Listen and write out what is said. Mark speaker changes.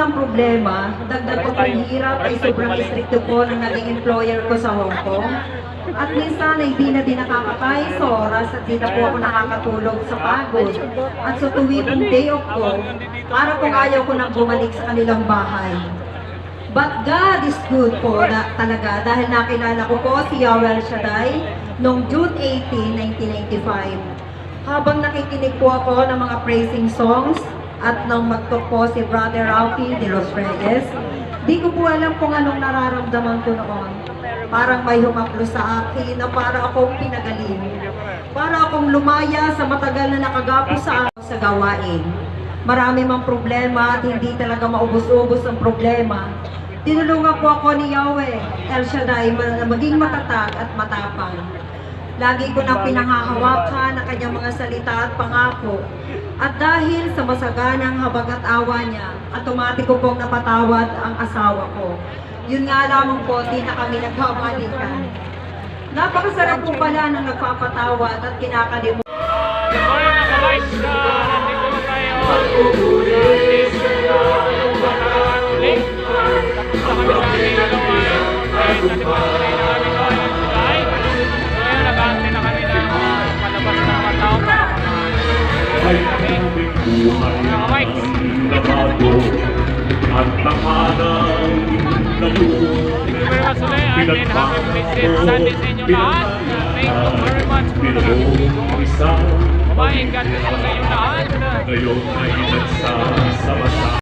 Speaker 1: walang problema. Dagdag ko pong hirap ay sobrang stricto po ng naging employer ko sa Hong Kong. At minsan ay di na din nakakakain sa oras at di na po ako nakakatulog sa pagod. At sa tuwing day off ko, para kung ayaw ko nang bumalik sa kanilang bahay. But God is good po na talaga dahil nakilala ko po si Yahweh Shaddai noong June 18, 1995. Habang nakikinig po ako ng mga praising songs at nang magtok po si Brother Ralphie de los Reyes, di ko po alam kung anong nararamdaman ko noon. Parang may humaplo sa akin na para akong pinagaling. Para akong lumaya sa matagal na nakagapo sa akin sa gawain. Marami mang problema at hindi talaga maubos-ubos ang problema. Tinulungan po ako ni Yahweh El Shaddai na maging matatag at matapang. Lagi ko nang pinanghahawakan ang kanyang mga salita at pangako. At dahil sa masaganang habag at awa niya, automatiko pong napatawad ang asawa ko. Yun nga lamang po, di na kami nagbabalikan. Napakasarap po pala ng nagpapatawad at kinakalimutan.
Speaker 2: Good morning mga guys! Nandito na tayo sa uling. Tapos na kami sa aming and nalipas na rin ang aming oil supply. Ngayon nag-aantay na kami ng palabas ng mga tao para mga Mike.
Speaker 3: At nakanang
Speaker 2: Thank you very much ulit and then happy blessed Sunday sa inyo lahat. Thank you very much for the Bye-bye and God bless po sa inyo lahat.
Speaker 3: ngayon ay nagsasama sa